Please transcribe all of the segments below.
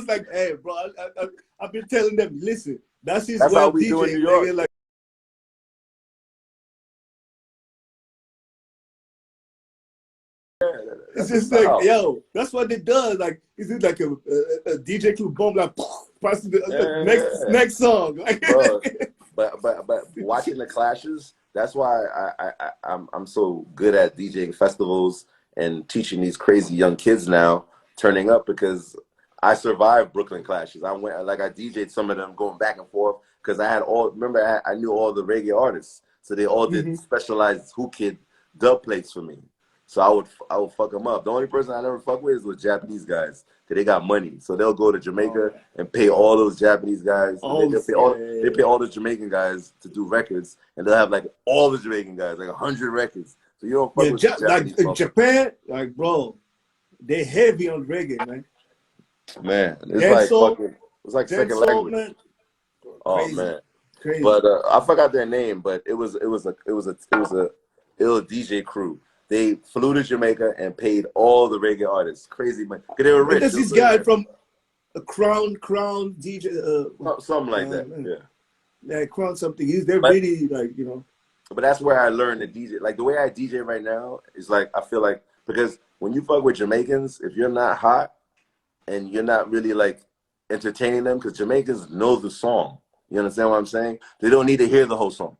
was like, hey, bro, I've been telling them, listen, that's his That's way how of we do in DJing, New York. nigga. Like, it's That's the just like, style. yo, that's what they do. Like, is it like a DJ to boom, like, pass the Yeah. next song? Like, Bro, but watching the clashes, that's why I'm so good at DJing festivals and teaching these crazy young kids now turning up because I survived Brooklyn clashes. I went like I DJ'd some of them going back and forth because I had all remember I knew all the reggae artists, so they all did specialized Whoo Kid dub plates for me. So I would fuck them up. The only person I never fuck with is with Japanese guys because they got money. So they'll go to Jamaica and pay all those Japanese guys. oh, They pay all the Jamaican guys to do records, and they'll have like all the Jamaican guys, like 100 records. So you don't fuck with like Japanese Japan, like, bro, they heavy on reggae, man. man, it's like Dancehall, fucking, it's like second dancehall, language. man. Oh Crazy, man, crazy. but I forgot their name, but it was a ill DJ crew. They flew to Jamaica and paid all the reggae artists crazy money because they were And rich. there's this guy from a Crown DJ, Something like that, yeah. Crown something. They're But really like, you know. but that's where I learned to DJ. Like the way I DJ right now is like I feel like because when you fuck with Jamaicans, if you're not hot and you're not really like entertaining them, because Jamaicans know the song. You understand what I'm saying? They don't need to hear the whole song.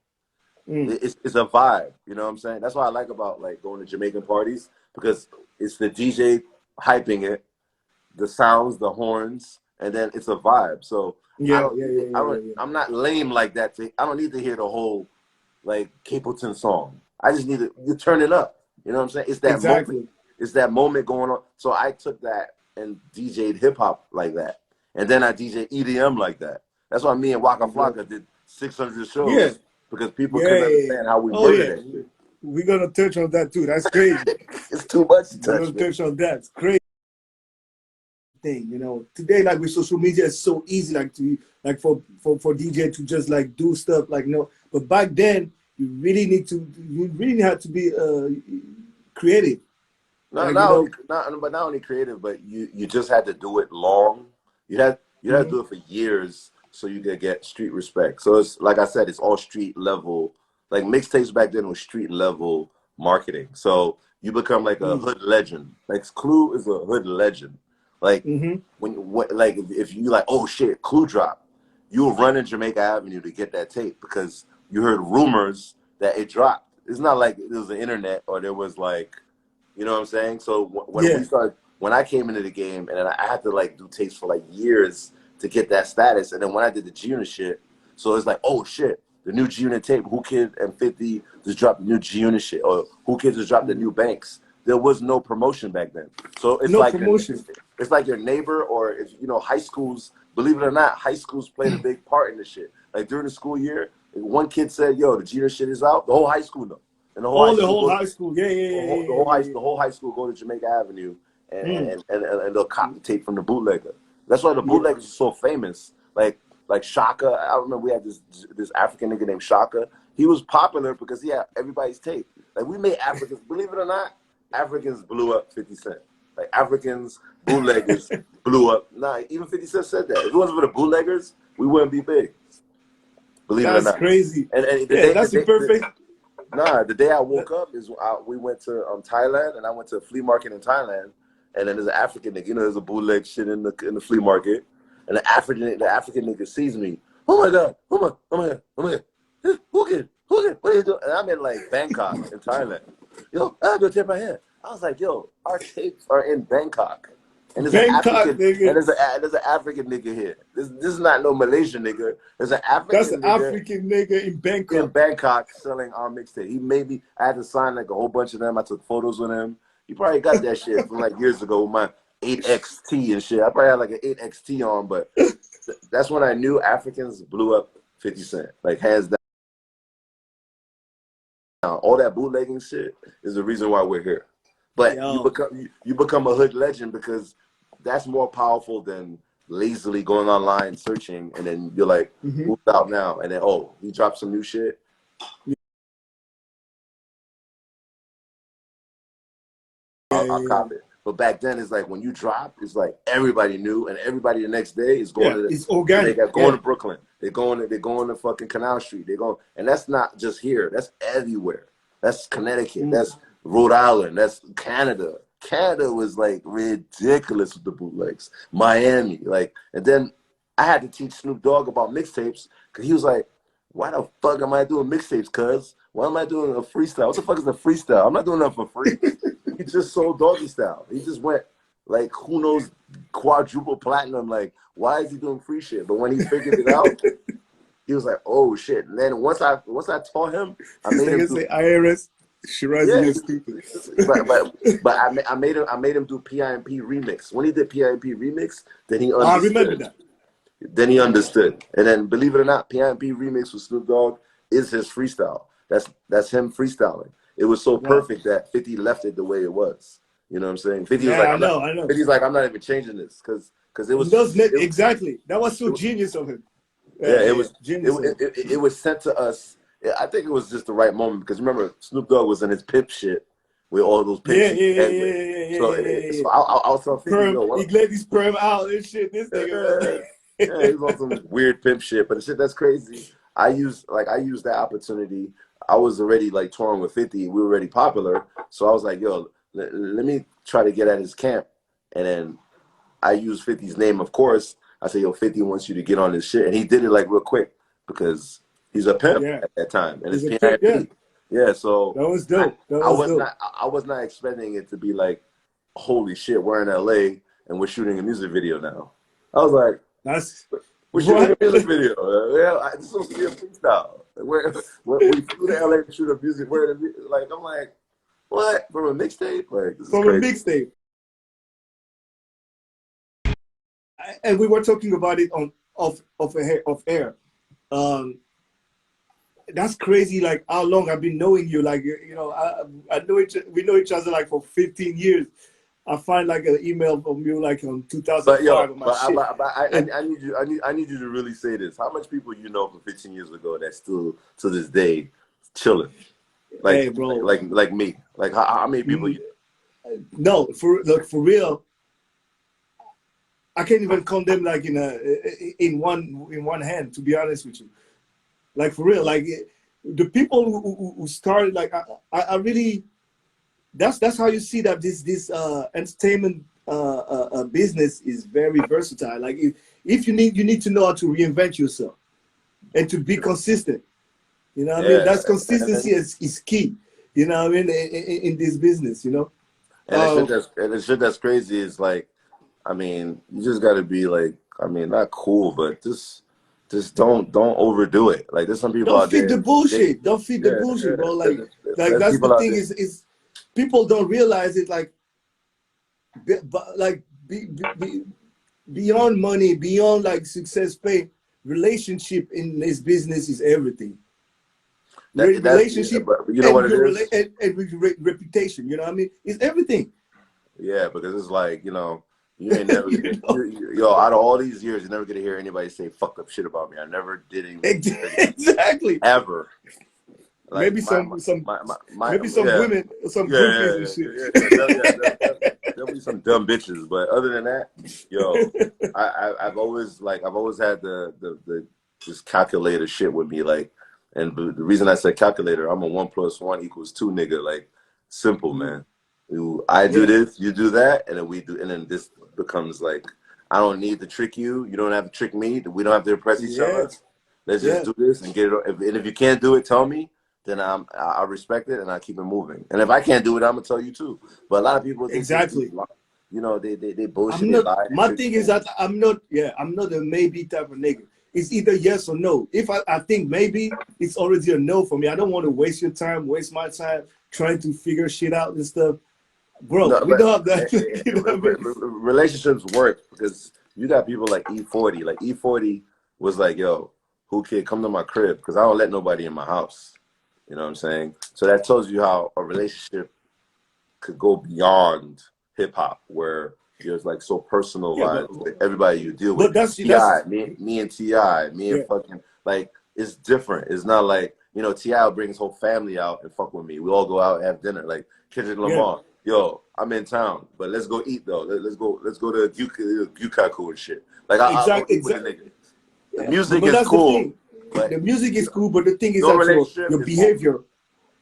It's a vibe, you know what I'm saying? That's what I like about like going to Jamaican parties because it's the DJ hyping it, the sounds, the horns, and then it's a vibe. So I'm not lame like that. I don't need to hear the whole like Capleton song. I just need to you turn it up. You know what I'm saying? It's that moment. It's that moment going on. So I took that and DJ'd hip hop like that, and then I DJ EDM like that. That's why me and Waka Flocka did 600 shows. Yeah. Because people couldn't understand how we worded it. We're gonna touch on that too. That's crazy. It's too much to touch. We're gonna touch on that. It's crazy thing, you know. Today, like with social media, it's so easy, like to for DJ to just like do stuff, like But back then, you really had to be creative. Not only creative, but you just had to do it long. You had to do it for years so you could get street respect. So it's like I said, it's all street level. Like mixtapes back then was street level marketing. So you become like a hood legend. Like Clue is a hood legend. Like if you like, oh shit, Clue dropped, you'll run in Jamaica Avenue to get that tape because you heard rumors that it dropped. It's not like there was the internet or there was like, you know what I'm saying? So when I came into the game and I had to like do tapes for like years to get that status, and then when I did the G-Unit shit, so it's like, oh shit, the new G-Unit tape, Whoo Kid and 50 just dropped the new G-Unit shit, or Whoo Kid just dropped the new Banks. There was no promotion back then. So it's it's like your neighbor, or if high schools, believe it or not, high schools played a big part in this shit. Like during the school year, if one kid said, yo, the G-Unit shit is out, the whole high school knows. And the whole high school, the whole high school go to Jamaica Avenue and they'll cop the tape from the bootlegger. That's why the bootleggers are so famous. Like Shaka, I remember we had this African nigga named Shaka. He was popular because he had everybody's tape. Like we made Africans, believe it or not, Africans blew up 50 Cent. Like Africans, bootleggers blew up. Nah, even 50 Cent said that. If it wasn't for the bootleggers, we wouldn't be big. Believe it or not. That's crazy. And that's perfect. The day I woke up is we went to Thailand, and I went to a flea market in Thailand, and then there's an African nigga, there's a bootleg shit in the flea market, and the African nigga sees me. Oh my god, oh my god, who can, what are you doing? And I'm in like Bangkok in Thailand. Yo, I gotta tip my hair. I was like, yo, our tapes are in Bangkok. And there's an African nigga here. This is not no Malaysian nigga. There's an African nigga in Bangkok. In Bangkok selling our mixtape. He made me. I had to sign like a whole bunch of them. I took photos with him. He probably got that shit from like years ago with my 8XT and shit. I probably had like an 8XT on, but that's when I knew Africans blew up 50 Cent. Like hands down. All that bootlegging shit is the reason why we're here. But you become a hood legend because that's more powerful than lazily going online searching and then you're like, who's out now? And then he dropped some new shit. I'll cop it. But back then, it's like when you drop, it's like everybody knew, and everybody the next day is going Yeah, to it's organic. going to Brooklyn. They're going to fucking Canal Street. They're going, and that's not just here. That's everywhere. That's Connecticut. That's Rhode Island. That's Canada. Canada was like ridiculous with the bootlegs. Miami, like, and then I had to teach Snoop Dogg about mixtapes because he was like, "Why the fuck am I doing mixtapes? Cuz why am I doing a freestyle? What the fuck is a freestyle? I'm not doing that for free." He just sold Doggy Style. He just went like who knows quadruple platinum. Like, why is he doing free shit? But when he figured it out, he was like, "Oh shit!" And then once I taught him, I This made him nigga do say IRS. Shirazi, yeah. you're stupid. But I made him do PIMP remix. When he did PIMP remix, then he I remember understood. that. Then he understood. And then believe it or not, PIMP remix with Snoop Dogg is his freestyle. That's him freestyling. It was so Wow. perfect that 50 left it the way it was. You know what I'm saying? 50 was like, Yeah, I know, I know. 50's like, I'm not even changing this because it He was does exactly. That was so genius of him. yeah, Yeah, yeah, genius of him. it was sent to us. I think it was just the right moment because remember Snoop Dogg was in his pimp shit with all those Yeah, pimps yeah, he yeah, had yeah, with. yeah, yeah, So yeah, yeah, yeah. so I was telling 50, Perm, yo, he what? let his perm out and shit. This nigga. Yeah, he was on some weird pimp shit, but the shit that's crazy. I used that opportunity. I was already like touring with 50. We were already popular, so I was like, yo, let me try to get at his camp, and then I used 50's name, of course. I said, yo, 50 wants you to get on this shit. And he did it like real quick because he's a pimp Yeah, at that time. And it's he's a pimp. Yeah, PIMP. Yeah, so that was dope. That was dope. I was not expecting it to be like, holy shit, we're in LA and we're shooting a music video now. I was like, That's we're shooting a what. music video. Yeah, it's supposed to be a freestyle. We flew to LA to shoot a music. Like, I'm like, what? From a mixtape? Like, this is From a crazy. mixtape. And we were talking about it on off air. Um, that's crazy. Like how long I've been knowing you. Like I know we know each other like for 15 years. I find like an email from you like on But 2005 yo, on my shit. And I need you to really say this. How much people you know from 15 years ago that still to this day chilling? hey, bro. Like me. Like how many people you No, for real. I can't even count them like in one hand. To be honest with you, like for real, like the people who started, like I really, that's how you see that this entertainment business is very versatile. Like if you need to know how to reinvent yourself and to be consistent. You know what I mean? yeah. That's consistency is key. You know what I mean in this business. You know. And the shit that's crazy is like, I mean, you just gotta be like, I mean, not cool, but just don't overdo it. Like there's some people Don't out feed the there, bullshit. Don't feed the yeah, bullshit, bro. Like there's that's the people out thing there. is people don't realize it. Like, beyond money, beyond like success, pay, relationship in this business is everything. Relationship But you know and what it your is? reputation. You know what I mean? It's everything. Yeah, because it's like, you ain't never You gonna, know yo, out of all these years, you're never gonna hear anybody say fucked up shit about me. I never did anything dirty exactly. ever. Like Maybe my maybe some yeah, women, some yeah, groupies and yeah, shit. yeah, yeah. There'll be some dumb bitches, but other than that, yo, I've always had the this calculator shit with me, like, and the reason I said calculator, I'm a 1+1=2 nigga, like, simple, man. I do Yeah, this, you do that, and then we do, and then this becomes like, I don't need to trick you, you don't have to trick me, we don't have to impress each yeah, other. Let's just yeah. do this and get it. And if you can't do it, tell me. Then I respect it and I keep it moving. And if I can't do it, I'm gonna tell you too. But a lot of people Exactly. they bullshit, I'm they not. lie, they My trick thing is you. that I'm not. Yeah, I'm not a maybe type of nigga. It's either yes or no. If I think maybe, it's already a no for me. I don't want to waste your time, waste my time trying to figure shit out and stuff, bro. No, We but don't have that. You know what I mean? relationships work because you got people like E40. Like E40 was like, yo, who kid, come to my crib because I don't let nobody in my house. You know what I'm saying? So that tells you how a relationship could go beyond hip hop, where you're like so Yeah, personalized with everybody you deal with. but that's Ti, that's me and Ti, me and yeah, fucking like it's different. It's not like Ti will bring his whole family out and fuck with me. We all go out and have dinner. Like Kendrick yeah, Lamar, yo, I'm in town, but let's go eat though. Let's go to Yukaku and shit. Like I'll go Exactly, eat with the exactly. nigga. The Yeah, music but is that's the cool, thing. but The music you is know, cool, but the thing is your that relationship your is more. behavior,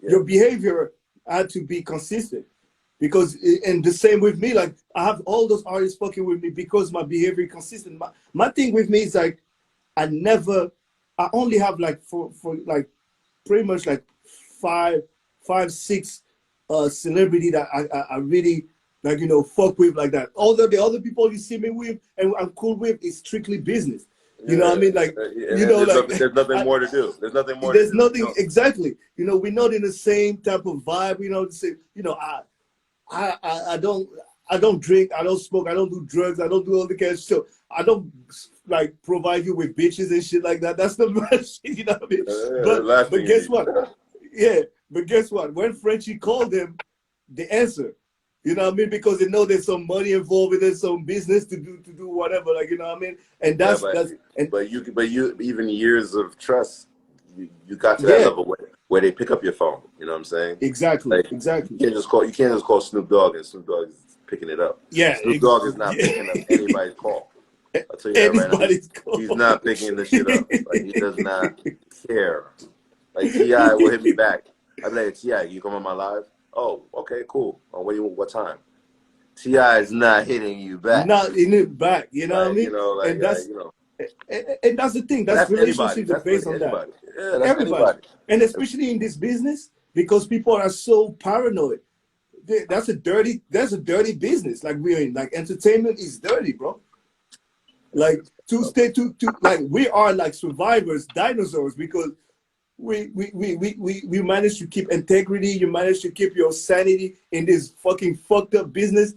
Yeah, your behavior had to be consistent. Because and the same with me, like I have all those artists fucking with me because my behavior is consistent. My thing with me is like I never, I only have like for like pretty much like five, five, six celebrity that I really like, fuck with like that. All the other people you see me with and I'm cool with is strictly business. You know what I yeah. mean? Like, And there's nothing I, more to do. There's nothing more to there's do. nothing exactly. We're not in the same type of vibe. The same, I don't drink, I don't smoke, I don't do drugs, I don't do all the kind of shit. I don't like provide you with bitches and shit like that. That's the bad shit, you know what I mean? The But last thing but you guess need. what? Yeah, but guess what? When Frenchie called them, they answer. You know what I mean? Because they know there's some money involved and there's some business to do whatever, like, you know what I mean? And Yeah, that's and but you even years of trust, you got to that yeah, level where they pick up your phone. You know what I'm saying? exactly, Like exactly. you can't just call Snoop Dogg and Snoop Dogg is picking it up. Yeah, Snoop Dogg is not picking up anybody's call. I'll tell you that right now. anybody's He's call. not picking the shit up. Like he does not care. Like T.I. will hit me back. I'd be like, T.I., you come on my live? Oh, okay, cool. Oh, what time? T.I. is not hitting you back. Not in it back, you know what I Like, mean? And that's you know. and that's the thing. But That's that's anybody. relationships are That's based really on that. anybody. Yeah, that's Everybody, anybody. and especially in this business, because people are so paranoid. That's a dirty business. Like we're in. Like entertainment is dirty, bro. Like to stay to like we are like survivors, dinosaurs, because we managed to keep integrity. You manage to keep your sanity in this fucking fucked up business.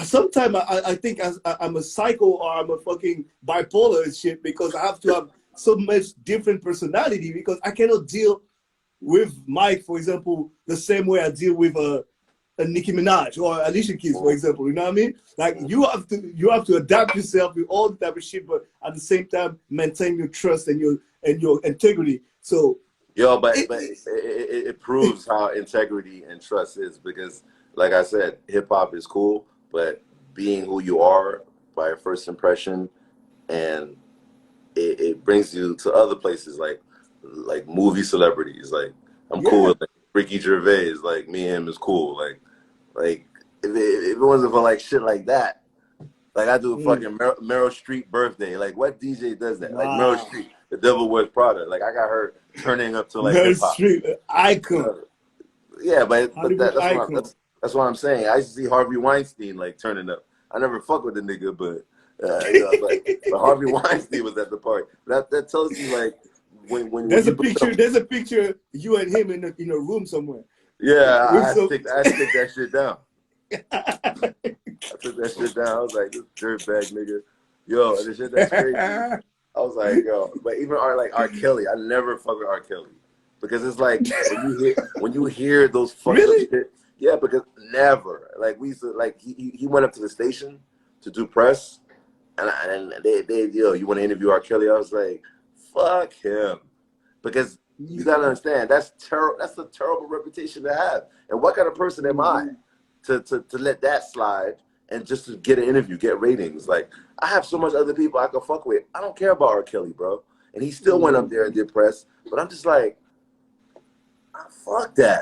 Sometimes I think I'm a psycho or I'm a fucking bipolar and shit because I have to have so much different personality because I cannot deal with Mike, for example, the same way I deal with a Nicki Minaj or Alicia Keys, for example. You know what I mean? Like you have to adapt yourself with all the type of shit, but at the same time maintain your trust and your integrity. So Yo, it, it proves how integrity and trust is because, like I said, hip hop is cool, but being who you are by a first impression, and it brings you to other places like movie celebrities. Like I'm cool yeah, with like, Ricky Gervais. Like me and him is cool. Like if it wasn't for like shit like that, like I do a mm, fucking Meryl Streep birthday. Like what DJ does that? Like Meryl wow, Streep, The Devil Wears Prada. Like I got her turning up to like Meryl hip hop. Streep, You icon, know? Yeah, but Hollywood that's icon. that's what I'm saying. I used to see Harvey Weinstein like turning up. I never fuck with the nigga, but you know, but Harvey Weinstein was at the party. That tells you like when There's you a become. picture. There's a picture you and him in a room somewhere Yeah, with some. I stick that shit down. I took that shit down. I was like, this dirtbag nigga. Yo, the shit that's crazy. I was like, yo, but even R Kelly, I never fuck with R. Kelly. Because it's like when you hear those fucked up Really? shit, yeah, because never. Like we used to like he went up to the station to do press and they yo, you want to interview R. Kelly? I was like, fuck him. Because you gotta understand, that's a terrible reputation to have. And what kind of person am I to let that slide and just to get an interview, get ratings? Like I have so much other people I can fuck with. I don't care about R. Kelly, bro. And he still went up there and did press. But I'm just like, fuck that.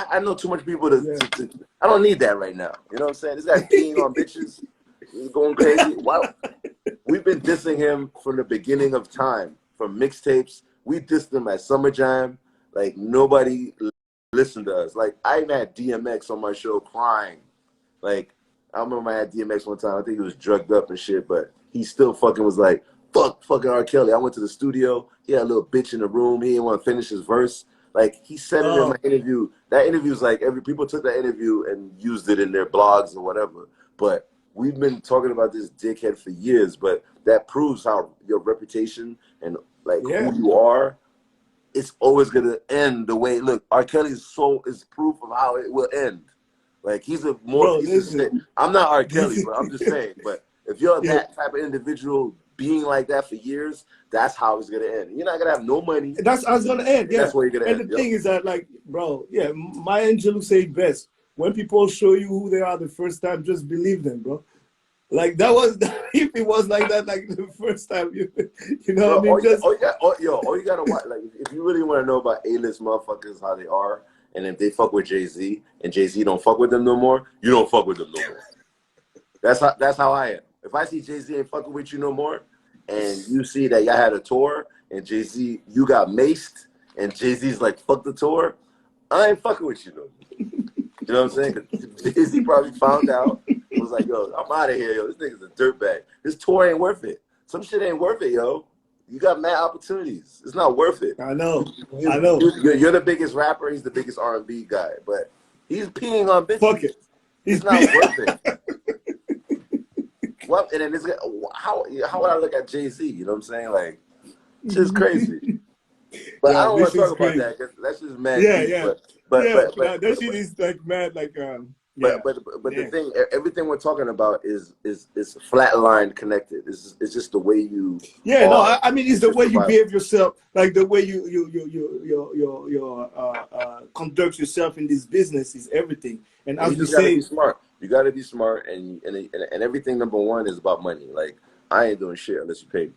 I know too much people Yeah. I don't need that right now. You know what I'm saying? This guy's peeing on bitches. He's going crazy. Why? We've been dissing him from the beginning of time, from mixtapes. We dissed him at Summer Jam. Like nobody listened to us. Like I even had DMX on my show crying. Like I remember I had DMX one time. I think he was drugged up and shit, but he still fucking was like, fucking R. Kelly. I went to the studio. He had a little bitch in the room. He didn't want to finish his verse. Like he said it in my Oh, interview. That interview's like people took that interview and used it in their blogs or whatever. But we've been talking about this dickhead for years. But that proves how your reputation and like yeah, who you are, it's always gonna end the way. Look, R. Kelly's soul is proof of how it will end. Like he's a more bro. piece of shit. Listen, I'm not R. Kelly, this, but I'm just saying. But if you're yeah, that type of individual being like that for years, that's how it's gonna end. You're not gonna have no money, that's how it's gonna end. and Yeah, that's where you're gonna and end. the Yep. thing is that, like, bro, yeah, Maya Angelou said best. when people show you who they are the first time, just believe them, bro. Like that was if it was like that, like the first time, you know what Bro, I mean? Just all you gotta watch, like, if you really want to know about A-list motherfuckers, how they are, and if they fuck with Jay-Z, and Jay-Z don't fuck with them no more, you don't fuck with them no more. That's how I am. If I see Jay-Z ain't fucking with you no more, and you see that y'all had a tour, and Jay-Z, you got maced, and Jay-Z's like, fuck the tour, I ain't fucking with you no more. You know what I'm saying? Because Jay-Z probably found out, was like, yo, I'm out of here, yo. This nigga's a dirtbag. This tour ain't worth it. Some shit ain't worth it, yo. You got mad opportunities. It's not worth it. I know, I You, know. you're the biggest rapper. He's the biggest R&B guy, but he's peeing on Fuck bitches. it. It's not worth it. What? And then it's how would I look at Jay-Z? You know what I'm saying? Like, it's just crazy. But I Yo, don't want this to is talk about crazy. that because that's just mad Yeah, deep. yeah, But yeah. but but That but, shit but, is like mad, like but yeah, but but the damn. thing, everything we're talking about is flatline connected. It's just the way you Yeah, no, are. I mean it's It's the just way you survival. behave yourself, like the way conduct yourself in this business is everything. And And as you we just got to be say, smart. You got to be smart, and everything. Number one is about money. Like, I ain't doing shit unless you pay me.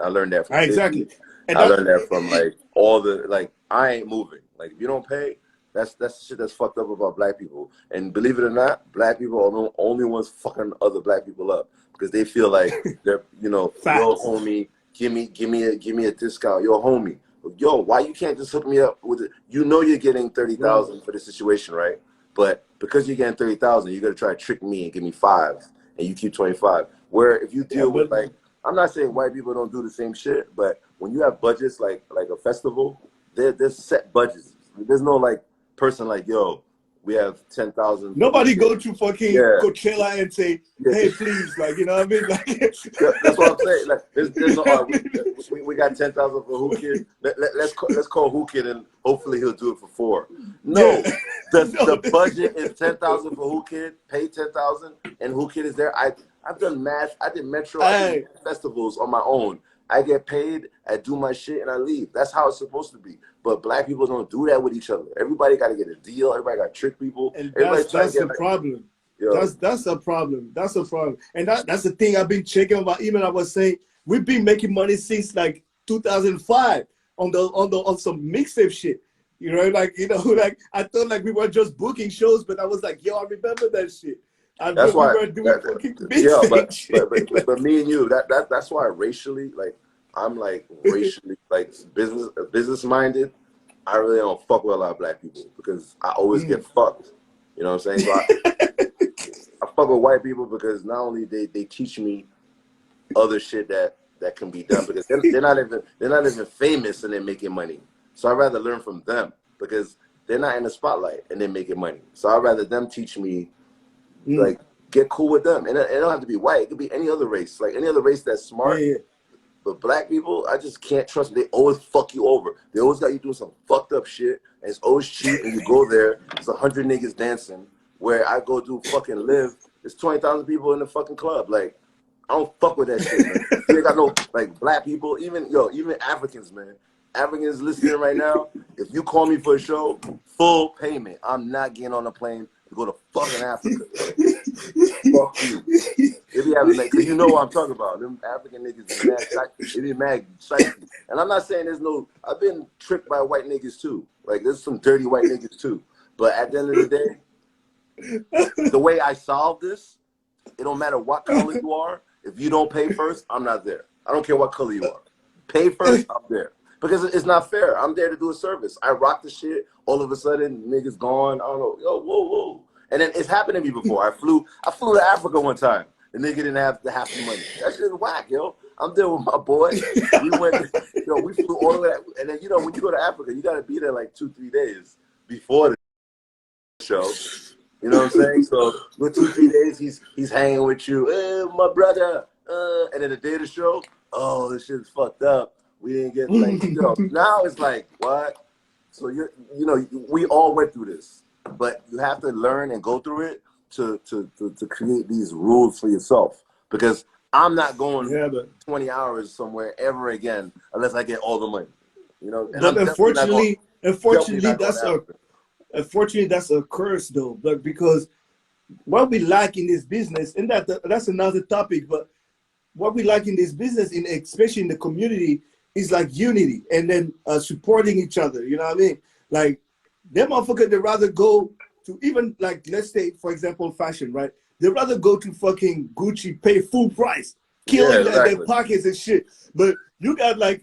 I learned that from 50. exactly, and I that learned that from like all the like. I ain't moving. Like, if you don't pay, that's the shit that's fucked up about black people. And believe it or not, black people are the only ones fucking other black people up because they feel like they're, yo, facts. homie, give me a discount. Yo, homie, yo, why you can't just hook me up with it? You know you're getting thirty Bro. thousand for the situation, right? But because you're getting 30,000, you're gonna try to trick me and give me five, and you keep 25. Where if you Yeah, deal with but like, I'm not saying white people don't do the same shit, but when you have budgets like a festival, there's set budgets. There's no like person like, yo, we have 10,000 for who nobody kid. go to fucking Yeah, Coachella and say, yeah. "Hey, please," like you know what I mean? Like, That's what I'm saying. Like, you there's no. know what I We got 10,000 for who kid. Let's call who kid and hopefully he'll do it for four. Yeah, No, the no, budget is 10,000 for who kid. Pay 10,000 and who kid is there. I've done math. I did metro. I did hey, festivals on my own. I get paid. I do my shit and I leave. That's how it's supposed to be. But black people don't do that with each other. Everybody got to get a deal. Everybody got to trick people. and Everybody's trying to that's get the like, problem. yo. That's a problem. That's a problem. And that's the thing I've been checking about. Even I was saying we've been making money since like 2005 on some mixtape shit. You know, like like I thought like we were just booking shows, but I was like, yo, I remember that shit. That's We why were doing fucking yeah, mixtape shit. but me and you, that's why racially, like, I'm like racially like business minded. I really don't fuck with a lot of black people because I always get fucked. You know what I'm saying? So I fuck with white people because not only they teach me other shit that can be done because they're not even famous and they're making money. So I'd rather learn from them because they're not in the spotlight and they're making money. So I'd rather them teach me, Mm. like, get cool with them. And it don't have to be white. It could be any other race. Like, any other race that's Yeah, smart. yeah. But black people, I just can't trust them. They always fuck you over. They always got you doing some fucked up shit. And it's always cheap. And you go there, there's 100 niggas dancing. Where I go do fucking live, there's 20,000 people in the fucking club. Like, I don't fuck with that shit, man. You ain't got no, like, black people, even Africans, man. Africans listening right now, if you call me for a show, full payment. I'm not getting on a plane to go to fucking Africa, yo. Fuck you. They be having, because you know what I'm talking about. Them African niggas be mad, they be mad shiesty. And I'm not saying I've been tricked by white niggas too. Like, there's some dirty white niggas too. But at the end of the day, the way I solve this, it don't matter what color you are. If you don't pay first, I'm not there. I don't care what color you are. Pay first, I'm there. Because it's not fair. I'm there to do a service. I rock the shit. All of a sudden, niggas gone. I don't know. Yo, whoa, whoa. And then it's happened to me before. I flew to Africa one time. The nigga didn't have the half the money. That shit is whack, yo. I'm there with my boy. We went, we flew all the way. And then, when you go to Africa, you got to be there like 2-3 days before the show. You know what I'm saying? So with 2-3 days, he's hanging with you. My brother. And then the day of the show, oh, this shit's fucked up. We didn't get now it's like, what? So we all went through this, but you have to learn and go through it to create these rules for yourself. Because I'm not going Yeah, but 20 hours somewhere ever again unless I get all the money. And I'm but definitely not going unfortunately, to Africa. unfortunately, that's a curse though, but because what we lack in this business, and that's another topic, but what we like in this business, in especially in the community, is like unity and then supporting each other. You know what I mean? Like them motherfuckers, they rather go to even like let's say for example fashion, right? They rather go to fucking Gucci, pay full price, Yeah, killing their exactly. pockets and shit. But you got like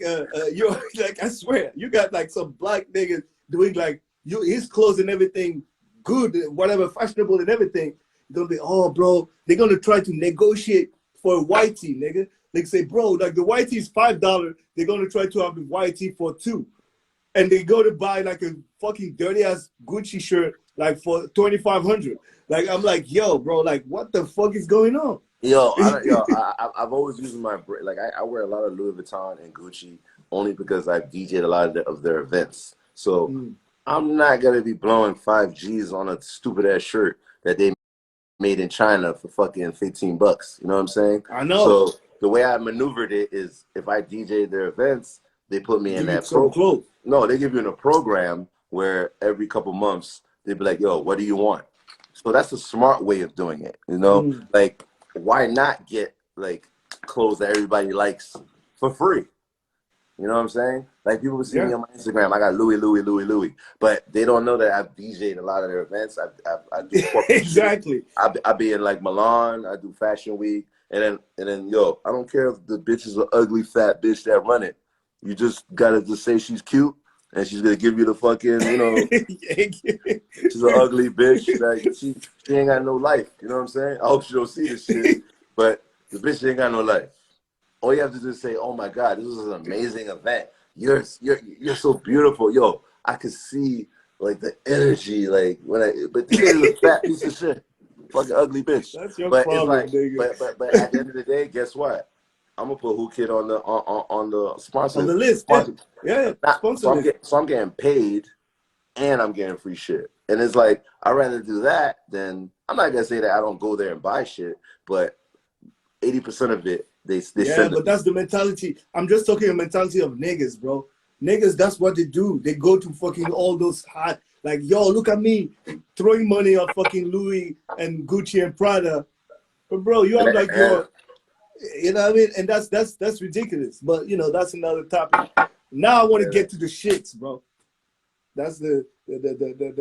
you're like I swear you got like some black niggas doing like you his clothes and everything good, whatever fashionable and everything. You're gonna be oh bro, they're gonna try to negotiate for a white tee, nigga. They say, bro, like the white tee is $5. They're gonna try to have the white tee for $2, and they go to buy like a fucking dirty ass Gucci shirt like for 2,500. Like I'm like, yo, bro, like what the fuck is going on? Yo, I don't, yo, I've always used my like I wear a lot of Louis Vuitton and Gucci only because I've DJed a lot of their events. So Mm, I'm not gonna be blowing 5 G's on a stupid ass shirt that they made in China for fucking $15. You know what I'm saying? I know. So the way I maneuvered it is if I DJ their events, they put me in Give you that some pro. clothes. No, they give you in a program where every couple months they'd be like, "Yo, what do you want?" So that's a smart way of doing it. You know, Mm, like why not get like clothes that everybody likes for free? You know what I'm saying? Like people will see yeah. me on my Instagram. I got Louis, but they don't know that I've DJ'd a lot of their events. I do corporate shit. Exactly. I be in like Milan. I do Fashion Week, and then yo, I don't care if the bitch is an ugly fat bitch that run it. You just gotta just say she's cute, and she's gonna give you the fucking she's an ugly bitch that she ain't got no life. You know what I'm saying? I hope she don't see this shit, but the bitch ain't got no life. All you have to do is say, "Oh my God, this was an amazing event. You're so beautiful, yo. I could see like the energy, like when I. But this is a fat piece of shit, fucking ugly bitch. That's your But it's problem, like, nigga. but at the end of the day, guess what? I'm gonna put Who Kid on the On sponsor the list, yeah. sponsor. Yeah, Not, sponsor list. so I'm getting paid and I'm getting free shit. And it's like I'd rather do that than I'm not gonna say that I don't go there and buy shit, but 80% of it they Yeah, send but it. that's the mentality. I'm just talking the mentality of niggas, bro. Niggas, that's what they do. They go to fucking all those hot, like, yo, look at me throwing money on fucking Louis and Gucci and Prada. But bro, you have like And, your, you know what I mean? And that's ridiculous. But you know, that's another topic. Now I want to yeah. get to the shits, bro. That's the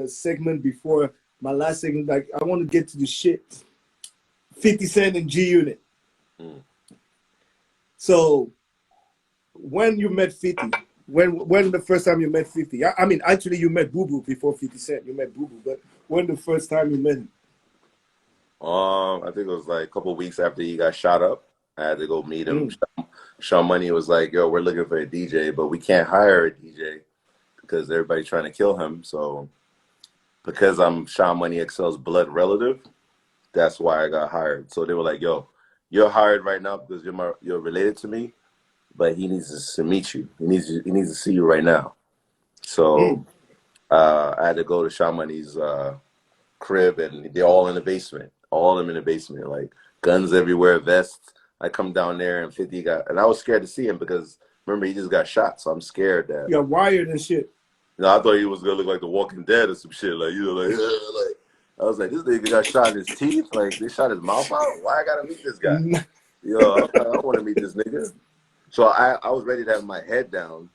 segment before my last segment. Like, I want to get to the shit. 50 Cent and G Unit. Mm. So when you met 50, when the first time you met 50? I mean, actually, you met Boo Boo before 50 Cent. You met Boo Boo, but when the first time you met him? I think it was like a couple of weeks after he got shot up. I had to go meet him. Mm, Sean Money was like, "Yo, we're looking for a DJ, but we can't hire a DJ because everybody's trying to kill him." So because I'm Sean Money XL's blood relative, that's why I got hired. So they were like, "Yo, you're hired right now because you're related to me, but he needs to meet you. He needs to see you right now." So mm. I had to go to Sean Money's crib, and they're all in the basement. All of them in the basement, like guns everywhere, vests. I come down there, and 50 got, and I was scared to see him because remember he just got shot, so I'm scared that You got wired and shit. I thought he was gonna look like The Walking Dead or some shit, like like I was like, this nigga got shot in his teeth, like they shot his mouth out. Why I gotta meet this guy? Yo, I don't want to meet this nigga. So I was ready to have my head down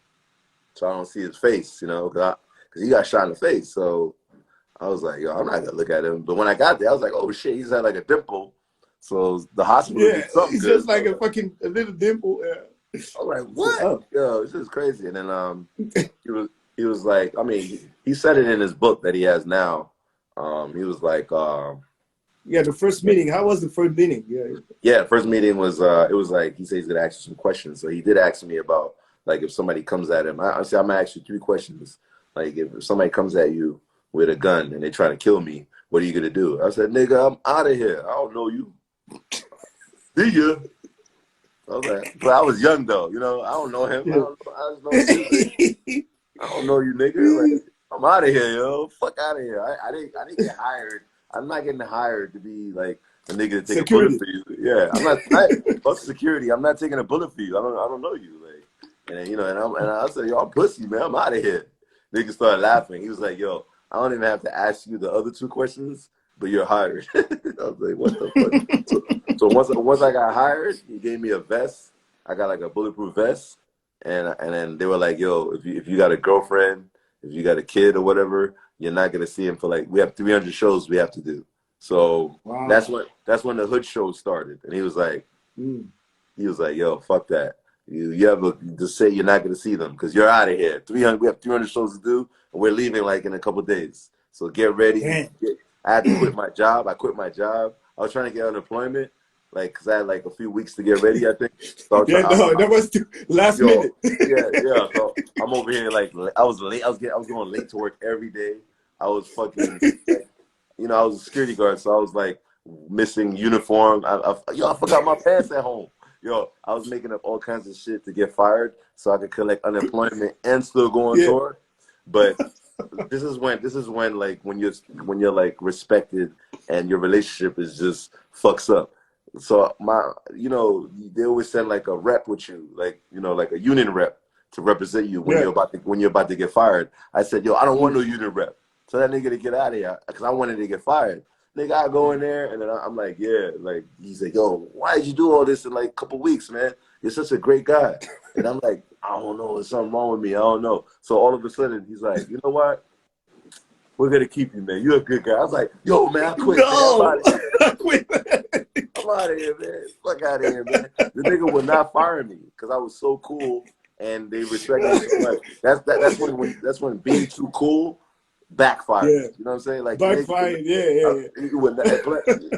so I don't see his face, because he got shot in the face. So I was like, yo, I'm not gonna look at him. But when I got there, I was like, oh shit, he's had like a dimple. So the hospital Yeah, did something it's good. just like a fucking a little dimple. I was like, I said, what? oh, Yo, this is crazy. And then he was like, I mean, he said it in his book that he has now. He was like, yeah. The first meeting. How was the first meeting? Yeah. yeah, first meeting was it was like he said he's gonna ask you some questions. So he did ask me about like if somebody comes at him. I said I'm gonna ask you 3 questions. Like if somebody comes at you with a gun and they try to kill me, what are you gonna do? I said, nigga, I'm out of here. I don't know you. See ya. I was like, but I was young though, I don't know him. Yeah. I just know the music. I don't know you, nigga. Like, I'm out of here, yo. Fuck out of here. I didn't get hired. I'm not getting hired to be like a nigga to take a bullet Security. for you. Yeah, I'm not. Fuck security. I'm not taking a bullet for you. I don't know you. Like, and then, and I said, yo, I'm pussy, man. I'm out of here. Nigga started laughing. He was like, yo, I don't even have to ask you the other two questions, but you're hired. I was like, what the fuck? So once I got hired, he gave me a vest. I got like a bulletproof vest, and then they were like, yo, if you got a girlfriend, if you got a kid or whatever, you're not gonna see him for like, we have 300 shows we have to do. So Wow. that's when the hood show started, and Mm. he was like, yo, fuck that. You ever just say you're not gonna see them because you're out of here. 300, we have 300 shows to do, and we're leaving like in a couple of days. So get ready. Damn. I had to quit my job. I quit my job. I was trying to get unemployment, like, because I had like a few weeks to get ready, I think. So I was Yeah, trying, no, that was too last yo, minute. yeah. So I'm over here like I was late. I was going late to work every day. I was fucking like, I was a security guard, so I was like missing uniform. I forgot my pants at home. Yo, I was making up all kinds of shit to get fired so I could collect unemployment and still go on Yeah. tour. But this is when like when you're like respected and your relationship is just fucks up. So they always send like a rep with you, like like a union rep to represent you when Yeah. you're about to get fired. I said, yo, I don't want Mm. no union rep. So that nigga to get out of here because I wanted to get fired. Nigga, I go in there and then I'm like, yeah, like he's like, yo, why did you do all this in like a couple weeks, man? You're such a great guy. And I'm like, I don't know, there's something wrong with me. I don't know. So all of a sudden he's like, you know what? We're gonna keep you, man. You're a good guy. I was like, yo, man, I quit, man. I'm out No. of here. I'm out of here, man. Fuck out of here, man. The nigga would not fire me because I was so cool and they respected me so much. That's when being too cool backfires. Yeah. You know what I'm saying? Like the nigga, Backfired. Yeah, yeah, yeah. he would not,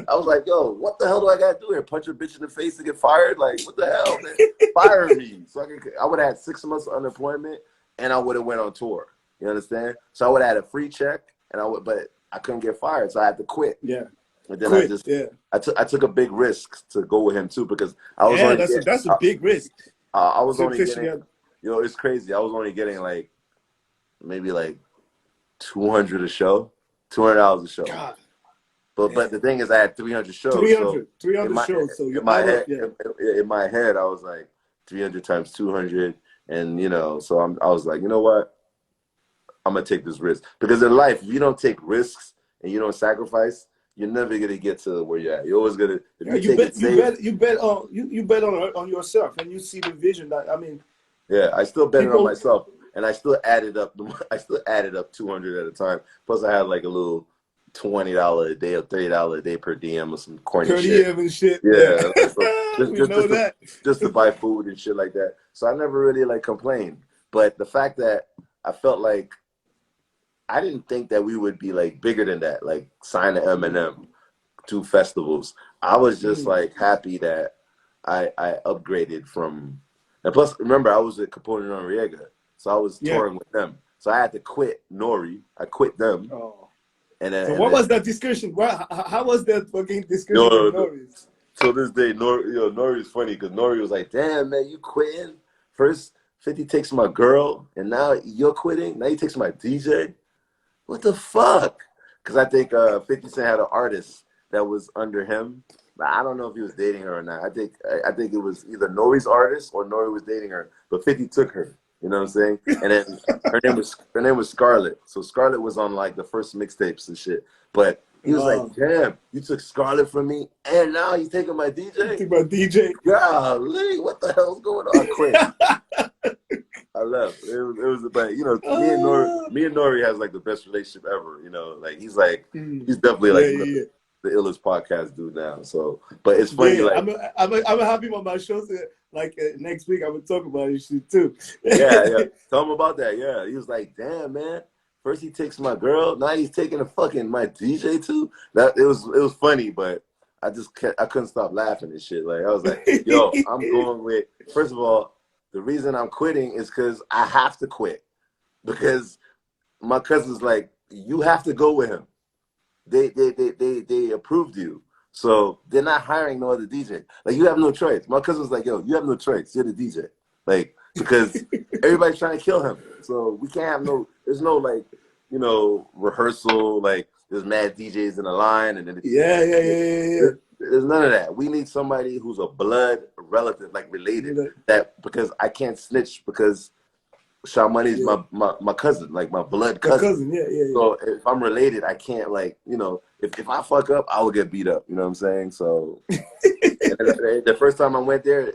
I was like, yo, what the hell do I gotta do here? Punch a bitch in the face to get fired? Like, what the hell, man? Fire me. So I would have had 6 months of unemployment and I would have went on tour. You understand? So I would have had a free check but I couldn't get fired, so I had to quit. Yeah. And then Quit. Yeah. I took a big risk to go with him too because I was Yeah, only that's a big risk. I was To only fish getting, together. it's crazy. I was only getting like maybe like 200 a show, $200 a show. God. But the thing is, I had 300 shows. 300. So 300 shows. So in you're my out of head, yeah. in my head, I was like 300 times 200, and so I was like, you know what? I'm gonna take this risk because in life, if you don't take risks and you don't sacrifice, you're never gonna get to where you're at. You're always gonna if Yeah, you take it safe. you bet on you bet on yourself and you see the vision that I mean Yeah, I still bet it on people myself, and I still added up. I still added up 200 at a time. Plus, I had like a little $20 a day or $30 a day per diem or some corny per shit. diem and shit. Yeah. Yeah, like, so just We just know just to, that. just to buy food and shit like that. So I never really like complained. But the fact that I felt like I didn't think that we would be like bigger than that, like sign to Eminem, 2 festivals. I was just Mm. like happy that I upgraded from, and plus remember I was at Capone and Noriega, so I was Yeah. touring with them. So I had to quit Nori. I quit them, Oh. and So then what was that discussion? how was that fucking discussion with yo, Norris? till this day, Nori is funny because Nori was like, "Damn man, you quitting? First 50 takes my girl, and now you're quitting. Now he takes my DJ. What the fuck?" Because I think 50 Cent had an artist that was under him. I don't know if he was dating her or not. I think it was either Nori's artist or Nori was dating her. But 50 took her. You know what I'm saying? And then her name was Scarlett. So Scarlett was on like the first mixtapes and shit. But he was like, "Damn, you took Scarlett from me, and now you taking my DJ? Think about DJ. Golly, what the hell's going on?" I quit. I left. But me and Nori has like the best relationship ever. Like he's definitely Yeah, like yeah, yeah. the illest podcast dude now. So, but it's funny, Yeah, like I'm happy on my show. Like next week, I will talk about this shit too. yeah. Tell him about that. Yeah, he was like, "Damn, man. First he takes my girl, now he's taking my DJ too." That it was funny, but I couldn't stop laughing and shit. Like I was like, "Yo, I'm going with." First of all, the reason I'm quitting is because I have to quit because my cousin's like, "You have to go with him. They approved you, so they're not hiring no other DJ. Like you have no choice." My cousin's like, "Yo, you have no choice. You're the DJ." Like because everybody's trying to kill him, so we can't have there's no like rehearsal. Like there's mad DJs in the line, and then Yeah. there's none of that. We need somebody who's a blood relative, like related. That because I can't snitch because Shaw Money's Yeah. my cousin, like my blood Your cousin. cousin. Yeah, yeah, yeah. So if I'm related, I can't like, if I fuck up, I will get beat up. You know what I'm saying? So and the first time I went there,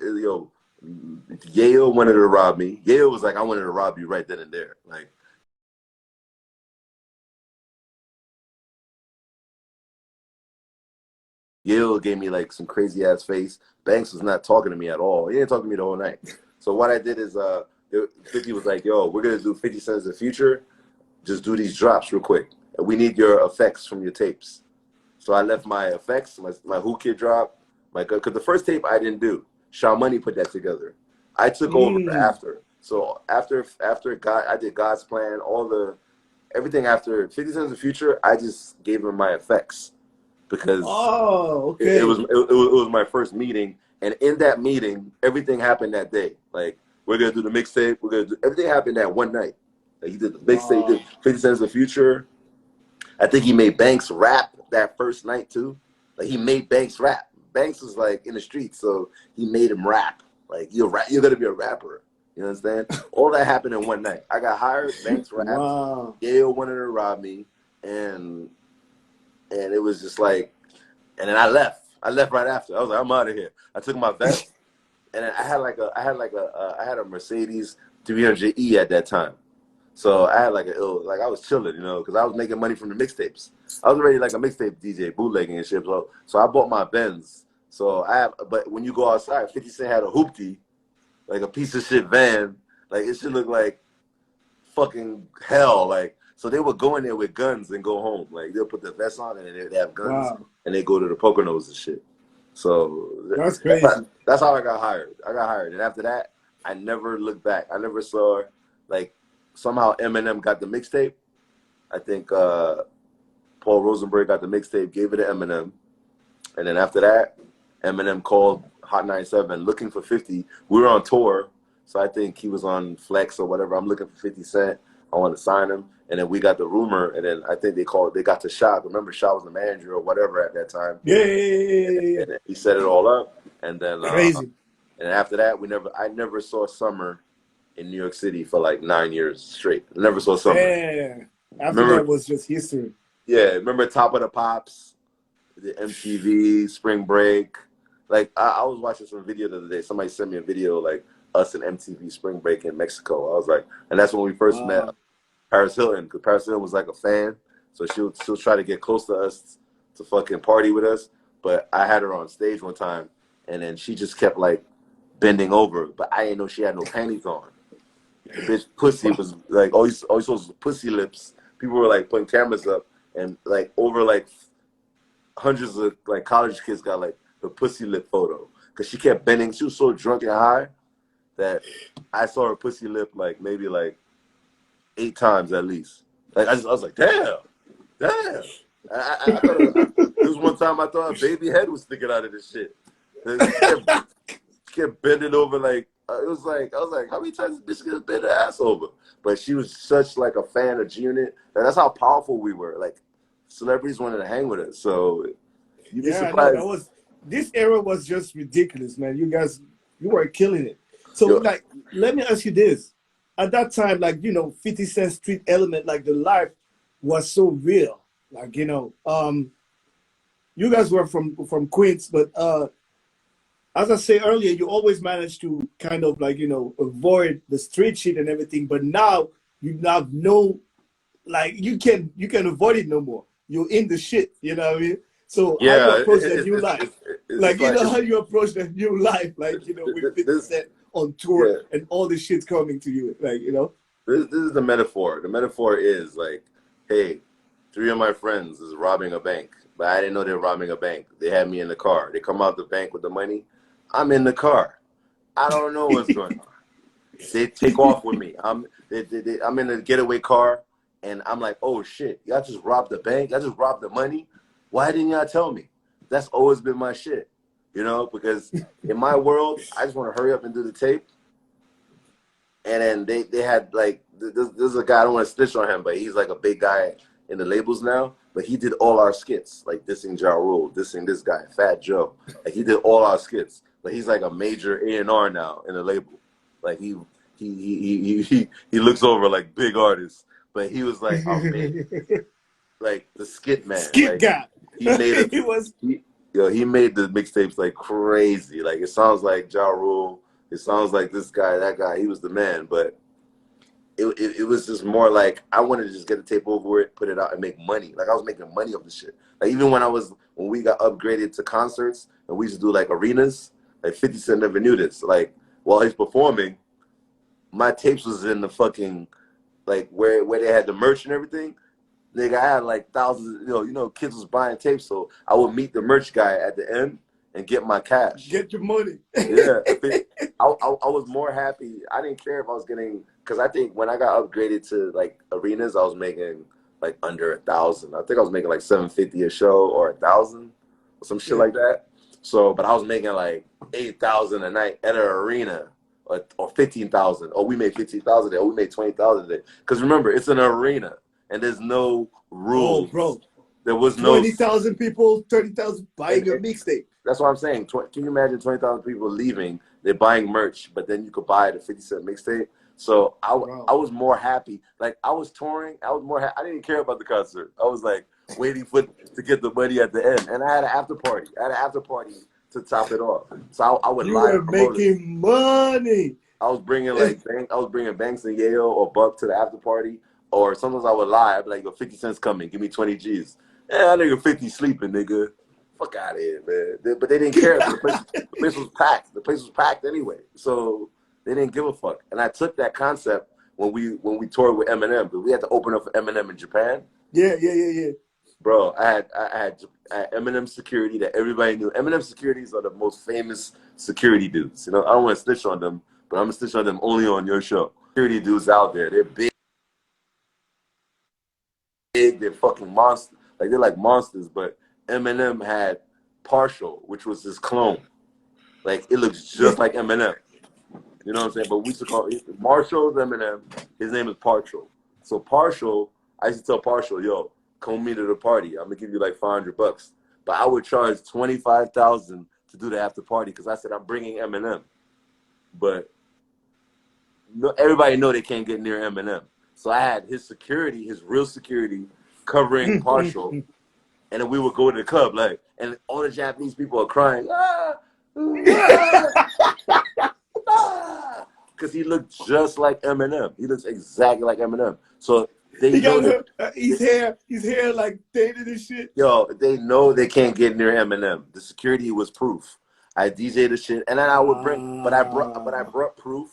Yale wanted to rob me. Yale was like, I wanted to rob you right then and there. Like, Yale gave me like some crazy ass face. Banks was not talking to me at all. He didn't talk to me the whole night. So what I did is 50 was like, yo, we're gonna do 50 Cents the Future. Just do these drops real quick. And we need your effects from your tapes. So I left my effects, my Who Kid drop, because the first tape I didn't do. Shaw Money put that together. I took over Mm. after. So after God, I did God's Plan, everything after 50 Cents the Future. I just gave him my effects because Oh, it was okay. it was my first meeting, and in that meeting, everything happened that day. Like, we're gonna do the mixtape. We're gonna do everything happened that one night. Like, he did the mixtape, did Wow. 50 Cents the Future. I think he made Banks rap that first night too. Like, he made Banks rap. Banks was like in the streets, so he made him rap. Like, you're gonna be a rapper. You understand? All that happened in one night. I got hired. Banks rapped. Wow. Yale wanted to rob me, and it was just like, and then I left. I left right after. I was like, I'm out of here. I took my vest, and then I had a Mercedes 300E at that time. So I had like I was chilling, because I was making money from the mixtapes. I was already like a mixtape DJ, bootlegging and shit. So I bought my Benz. But when you go outside, 50 Cent had a hoopty, like a piece of shit van. Like, it should look like fucking hell. Like, so they would go in there with guns and go home. Like, they'll put the vest on and they'd have guns Wow. and they go to the Poconos and shit. So That's crazy. that's how I got hired. And after that, I never looked back. I never saw, like, somehow Eminem got the mixtape. I think Paul Rosenberg got the mixtape, gave it to Eminem, and then after that, Eminem called Hot 97 looking for 50. We were on tour, so I think he was on Flex or whatever. I'm looking for 50 Cent. I want to sign him, and then we got the rumor, and then I think they got to Shaq. Remember, Shaq was the manager or whatever at that time, Yeah, yeah, yeah, yeah, yeah, yeah. and he set it all up, and then Crazy. after that, I never saw Summer in New York City for like 9 years straight. I never saw Summer. Damn. After that Remember, was just history. yeah, remember Top of the Pops, the MTV, Spring Break. Like, I was watching some video the other day. Somebody sent me a video, like, us and MTV Spring Break in Mexico. I was like, and that's when we first met Wow. Paris Hilton, because Paris Hilton was like a fan. So she'll try to get close to us to fucking party with us. But I had her on stage one time, and then she just kept like bending over, but I didn't know she had no panties on. The bitch pussy was like all you saw was pussy lips. People were like putting cameras up, and like over like hundreds of like college kids got like the pussy lip photo because she kept bending. She was so drunk and high that I saw her pussy lip like maybe like 8 times at least. Like, I was like, damn. I thought there was one time I thought a baby head was sticking out of this shit. She kept bending over like it was like I was like, how many times this bitch gonna bend her ass over? But she was such like a fan of G-Unit, and that's how powerful we were. Like, celebrities wanted to hang with us, so you'd be Yeah, no, surprised. this era was just ridiculous, man. You guys, you were killing it. So, Yo, like, let me ask you this. At that time, like, 50 Cent Street Element, like, the life was so real. Like, you guys were from Queens, but as I say earlier, you always managed to kind of like, avoid the street shit and everything. But now you have no, like, you can avoid it no more. You're in the shit, you know what I mean? So how you yeah, approach that new life? it's Like, like how you approach that new life, like, with 50 this. Cent on tour Yeah, and all this shit coming to you, like. this is the metaphor. The metaphor is like, hey, 3 of my friends is robbing a bank, but I didn't know they were robbing a bank. They had me in the car. They come out the bank with the money. I'm in the car. I don't know what's going on. They take off with me. I'm in a getaway car, and I'm like, oh shit, y'all just robbed the bank. Y'all just robbed the money. Why didn't y'all tell me? That's always been my shit, because in my world, I just want to hurry up and do the tape. And then they had like there's a guy, I don't want to snitch on him, but he's like a big guy in the labels now. But he did all our skits, like dissing Ja Rule, dissing this guy, Fat Joe. Like, he did all our skits. Like, he's like a major A&R now in the label. Like, he he looks over like big artists, but he was like amazing, like the skit man. Skit Like guy. he made a He was. he, he made the mixtapes like crazy. Like it sounds like Ja Rule. It sounds like this guy, that guy. He was the man, but it was just more like I wanted to just get a tape over it, put it out, and make money. Like I was making money off the shit. Like even when we got upgraded to concerts and we used to do like arenas, like 50 Cent never knew this. Like while he's performing, my tapes was in the fucking like where they had the merch and everything. Nigga, I had like thousands. Kids was buying tapes, so I would meet the merch guy at the end and get my cash. Get your money. Yeah, I was more happy. I didn't care if I was getting, because I think when I got upgraded to like arenas, I was making like under 1,000. I think I was making like 750 a show or 1,000 or some shit Yeah. like that. So, but I was making like 8,000 a night at an arena, or 15,000, or we made 15,000 there, or we made 20,000 there. Because remember, it's an arena and there's no Oh, rules. bro. There was no 20,000 people, 30,000 buying your and mixtape. that's what I'm saying. Can you imagine 20,000 people leaving? They're buying merch, but then you could buy the 50 Cent mixtape. So I Wow. was more happy. Like I was touring. I was more. I didn't care about the concert. I was like waiting to get the money at the end. And I had an after party. I had an after party to top it off. So I would You lie to were promoters. making money. I was bringing Banks and Yale or Buck to the after party, or sometimes I would lie. I'd be like, "Yo, 50 Cent's coming. Give me 20 G's." Yeah, nigga, 50 sleeping, nigga. Fuck out of here, man. But they didn't care. The place was packed. The place was packed anyway, so they didn't give a fuck. And I took that concept when we toured with Eminem, because we had to open up for Eminem in Japan. Yeah. Bro, I had Eminem security that everybody knew. Eminem securities are the most famous security dudes. I don't want to snitch on them, but I'm gonna snitch on them only on your show. Security dudes out there, they're big, they're fucking monsters. Like they're like monsters. But Eminem had Partial, which was his clone. Like it looks just like Eminem. You know what I'm saying? But we used to call Marshall's Eminem. His name is Partial. So Partial, I used to tell Partial, yo, come with me to the party. I'm gonna give you like $500. But I would charge 25,000 to do the after party because I said I'm bringing Eminem. But everybody know they can't get near Eminem. So I had his security, his real security, covering Partial, and then we would go to the club, like, and all the Japanese people are crying, because he looked just like Eminem. He looks exactly like Eminem. So they know his hair like faded and shit. Yo, they know they can't get near Eminem. The security was proof. I DJ the shit, and then I would bring, but I brought proof.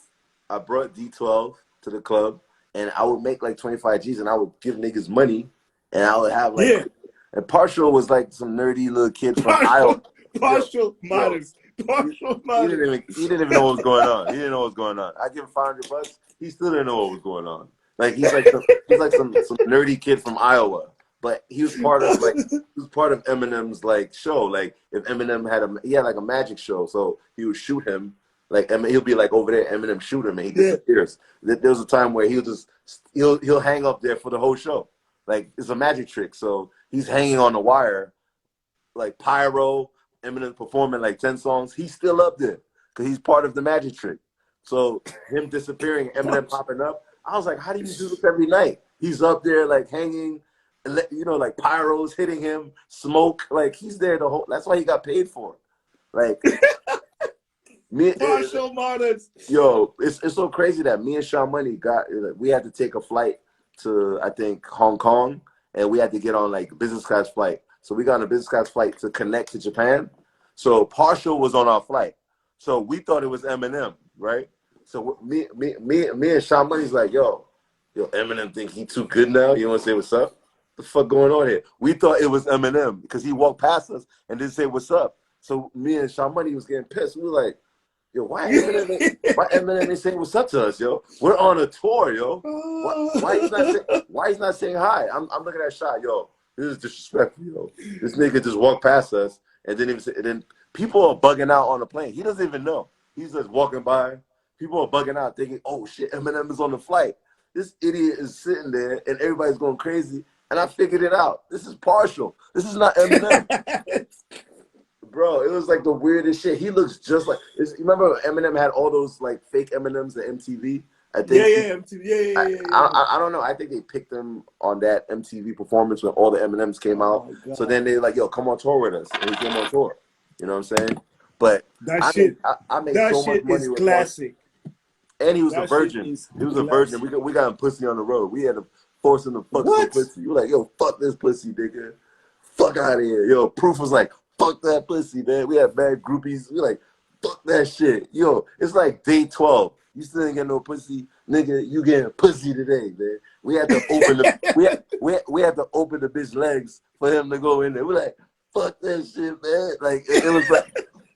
I brought D12 to the club, and I would make like 25 G's, and I would give niggas money, and I would have like, and Partial was like some nerdy little kid from Iowa. Partial matters. Partial matters. He didn't even know what was going on. He didn't know what was going on. I give him $500. He still didn't know what was going on. Like he's like some nerdy kid from Iowa. But he was part of Eminem's like show. Like if Eminem had like a magic show, so he would shoot him. Like he'll be like over there, Eminem shoot him, and he disappears. There was a time where he'll hang up there for the whole show. Like it's a magic trick. So he's hanging on the wire, like pyro. Eminem performing like 10 songs. He's still up there because he's part of the magic trick. So him disappearing, Eminem popping up. I was like, how do you do this every night? He's up there like hanging. Like pyros hitting him, smoke, like he's there the whole. That's why he got paid for it. Like Partial martyrs. Yo, it's so crazy that me and Sean Money we had to take a flight to I think Hong Kong, and we had to get on like business class flight. So we got on a business class flight to connect to Japan. So Partial was on our flight. So we thought it was Eminem, right? So me and Sean Money's like, yo, Eminem think he too good now. You want to say what's up? The fuck going on here? We thought it was Eminem because he walked past us and didn't say what's up. So me and Sean Money was getting pissed. We were like, yo, why Eminem ain't saying what's up to us, yo? We're on a tour, yo. Why he's not saying hi? I'm looking at Sean, yo. This is disrespectful, yo. This nigga just walked past us and didn't even say. And then people are bugging out on the plane. He doesn't even know. He's just walking by. People are bugging out, thinking, "Oh shit, Eminem is on the flight." This idiot is sitting there, and everybody's going crazy. And I figured it out. This is Partial. This is not Eminem. Bro, it was like the weirdest shit. He looks just like. You remember Eminem had all those like fake Eminems at MTV? I Yeah, think yeah, MTV. Yeah, yeah, yeah, yeah, yeah. I don't know. I think they picked him on that MTV performance when all the Eminems came Oh out. my So god, then they like, yo, come on tour with us, and he came on tour. You know what I'm saying? But that shit, I made that so much shit money is with Puff, classic. and he was a That shit virgin. is He was a virgin. classic. We got him pussy on the road. We had to force him to fuck some What? pussy. We were like, yo, fuck this pussy, nigga. Fuck out of here. Yo, Proof was like, fuck that pussy, man. We had bad groupies. We like, fuck that shit. Yo, it's like day 12. You still ain't get no pussy, nigga. You getting pussy today, man. We had to open the we had to open the bitch legs for him to go in there. We're like, fuck that shit, man. Like it was like,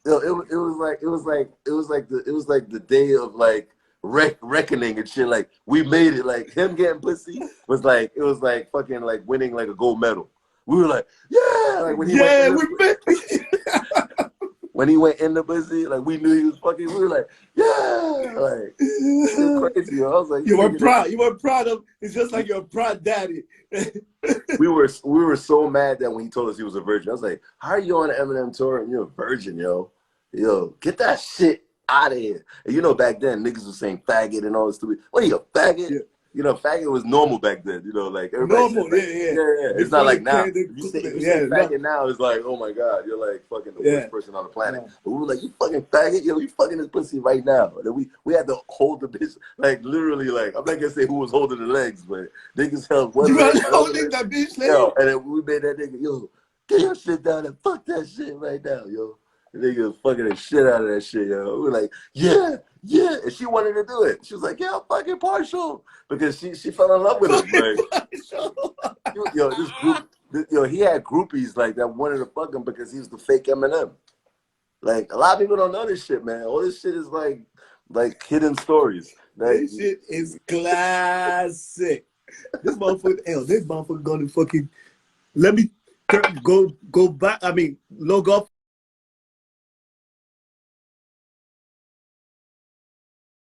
yo, it was like the day of like reckoning and shit. Like we made it. Like him getting pussy was like it was like fucking like winning like a gold medal. We were like, yeah, like when he went Yeah, in we met. when he went in the pussy, like we knew he was fucking. We were like, yeah, like it's crazy. Yo. I was like, You you were niggas. proud. You were proud of. It's just like you're a proud daddy. We were so mad that when he told us he was a virgin, I was like, how are you on an Eminem tour and you're a virgin, yo? Yo, get that shit out of here. And you know, back then niggas was saying faggot and all this stupid. What are you, a faggot? Yeah. You know, faggot was normal back then. You know, like everybody said, Normal, like, yeah, yeah. yeah, yeah. It's not Before they like now. came, they, If you say yeah, no, faggot now, it's like, oh my god, you're like fucking the yeah, worst person on the planet. no. But we were like, you fucking faggot, yo, you fucking this pussy right now. And then we had to hold the bitch, like literally, like I'm not gonna say who was holding the legs, but niggas held one You leg, were the other holding leg. that bitch leg. Yo, and then we made that nigga, yo, get your shit down and fuck that shit right now, yo. The nigga was fucking the shit out of that shit, yo. We were like, yeah, yeah. And she wanted to do it. She was like, yeah, I'm fucking partial. Because she fell in love with him. Like, yo, this group, yo, he had groupies like that wanted to fuck him because he was the fake Eminem. Like, a lot of people don't know this shit, man. All this shit is like hidden stories. Like, This shit is classic. This motherfucker gonna fucking let me go back. I mean, log off